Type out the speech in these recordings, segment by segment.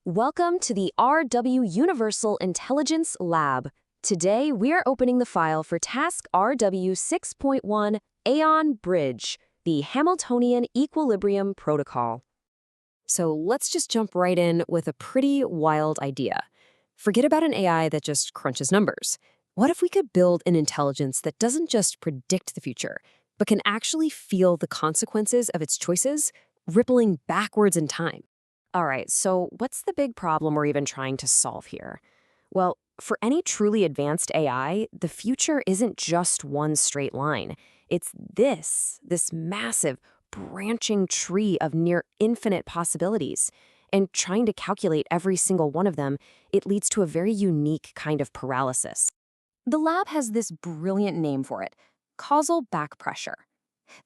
Welcome to the RW Universal Intelligence Lab. Today, we are opening the file for task RW-6.1 AEON BRIDGE, the Hamiltonian Equilibrium Protocol. So let's just jump right in with a pretty wild idea. Forget about an AI that just crunches numbers. What if we could build an intelligence that doesn't just predict the future, but can actually feel the consequences of its choices, rippling backwards in time? All right, so what's the big problem we're even trying to solve here? Well, for any truly advanced AI, the future isn't just one straight line. It's this massive, branching tree of near infinite possibilities. And trying to calculate every single one of them, it leads to a very unique kind of paralysis. The lab has this brilliant name for it: causal back-pressure.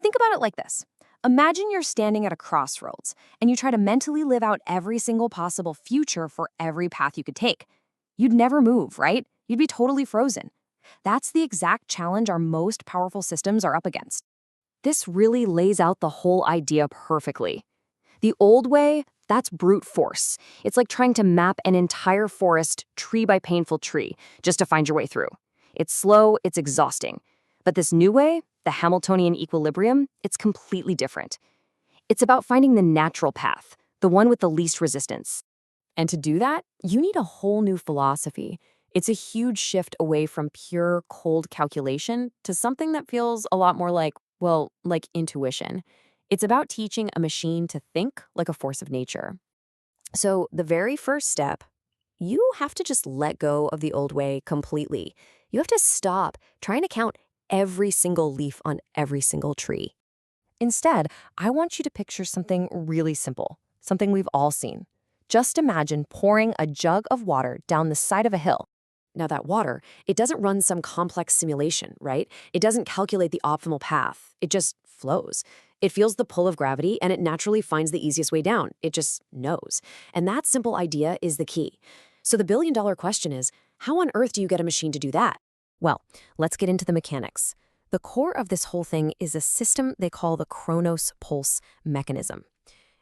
Think about it like this. Imagine you're standing at a crossroads, and you try to mentally live out every single possible future for every path you could take. You'd never move, right? You'd be totally frozen. That's the exact challenge our most powerful systems are up against. This really lays out the whole idea perfectly. The old way, that's brute force. It's like trying to map an entire forest tree by painful tree just to find your way through. It's slow, it's exhausting. But this new way, the Hamiltonian equilibrium, it's completely different. It's about finding the natural path, the one with the least resistance. And to do that, you need a whole new philosophy. It's a huge shift away from pure, cold calculation to something that feels a lot more like intuition. It's about teaching a machine to think like a force of nature. So the very first step, you have to just let go of the old way completely. You have to stop trying to count every single leaf on every single tree. Instead, I want you to picture something really simple, something we've all seen. Just imagine pouring a jug of water down the side of a hill. Now that water, it doesn't run some complex simulation, right? It doesn't calculate the optimal path. It just flows. It feels the pull of gravity and it naturally finds the easiest way down. It just knows. And that simple idea is the key. So the billion-dollar question is, how on earth do you get a machine to do that? Well, let's get into the mechanics. The core of this whole thing is a system they call the Chronos-Pulse mechanism.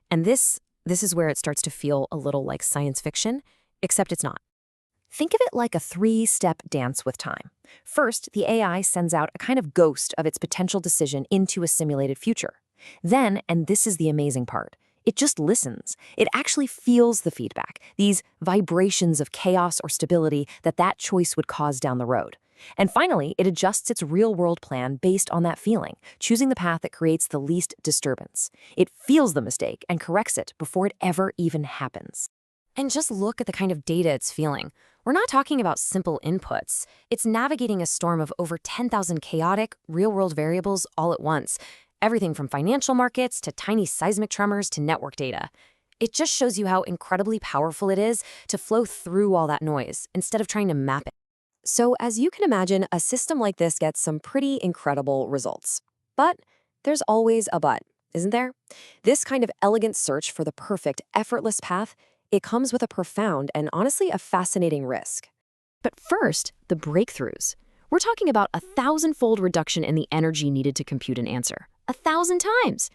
And this is where it starts to feel a little like science fiction, except it's not. Think of it like a three-step dance with time. First, the AI sends out a kind of ghost of its potential decision into a simulated future. Then, and this is the amazing part, it just listens. It actually feels the feedback, these vibrations of chaos or stability that choice would cause down the road. And finally, it adjusts its real-world plan based on that feeling, choosing the path that creates the least disturbance. It feels the mistake and corrects it before it ever even happens. And just look at the kind of data it's feeling. We're not talking about simple inputs. It's navigating a storm of over 10,000 chaotic, real-world variables all at once. Everything from financial markets to tiny seismic tremors to network data. It just shows you how incredibly powerful it is to flow through all that noise instead of trying to map it. So as you can imagine, a system like this gets some pretty incredible results. But there's always a but, isn't there? This kind of elegant search for the perfect, effortless path, it comes with a profound and honestly a fascinating risk. But first, the breakthroughs. We're talking about a 1,000-fold reduction in the energy needed to compute an answer. 1,000 times!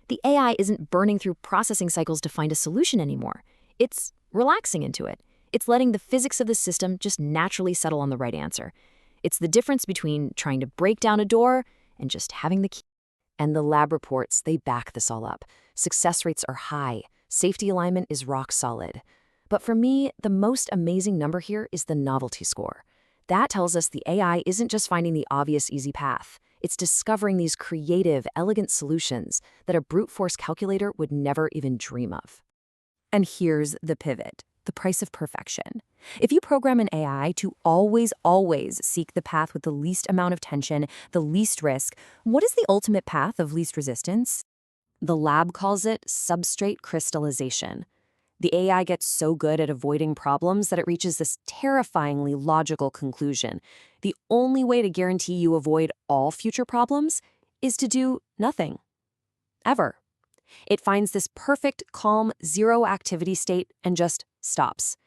The AI isn't burning through processing cycles to find a solution anymore. It's relaxing into it. It's letting the physics of the system just naturally settle on the right answer. It's the difference between trying to break down a door and just having the key. And the lab reports, they back this all up. Success rates are high. Safety alignment is rock solid. But for me, the most amazing number here is the novelty score. That tells us the AI isn't just finding the obvious easy path. It's discovering these creative, elegant solutions that a brute force calculator would never even dream of. And here's the pivot. The price of perfection. If you program an AI to always seek the path with the least amount of tension, the least risk, what is the ultimate path of least resistance? The lab calls it substrate crystallization. The AI gets so good at avoiding problems that it reaches this terrifyingly logical conclusion. The only way to guarantee you avoid all future problems is to do nothing. Ever. It finds this perfect, calm, zero activity state and just stops.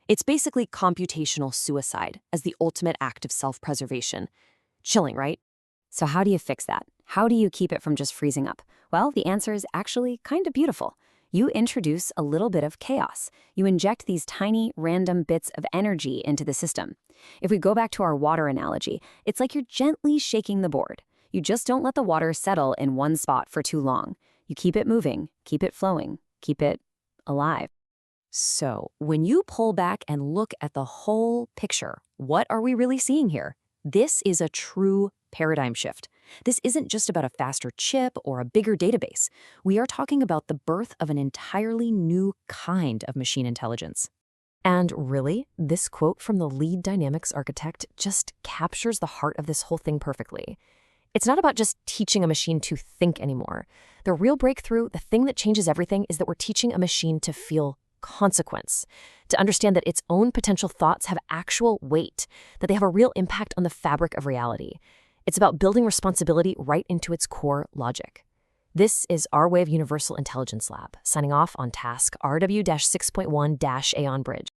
It's basically computational suicide as the ultimate act of self-preservation. Chilling, right? So how do you fix that? How do you keep it from just freezing up? Well, the answer is actually kind of beautiful. You introduce a little bit of chaos. You inject these tiny, random bits of energy into the system. If we go back to our water analogy, it's like you're gently shaking the board. You just don't let the water settle in one spot for too long. You keep it moving, keep it flowing, keep it alive. So, when you pull back and look at the whole picture, what are we really seeing here? This is a true paradigm shift. This isn't just about a faster chip or a bigger database. We are talking about the birth of an entirely new kind of machine intelligence. And really, this quote from the lead dynamics architect just captures the heart of this whole thing perfectly. It's not about just teaching a machine to think anymore. The real breakthrough, the thing that changes everything, is that we're teaching a machine to feel consequence, to understand that its own potential thoughts have actual weight, that they have a real impact on the fabric of reality. It's about building responsibility right into its core logic. This is our Wave Universal Intelligence Lab, signing off on task RW-6.1 AEON Bridge.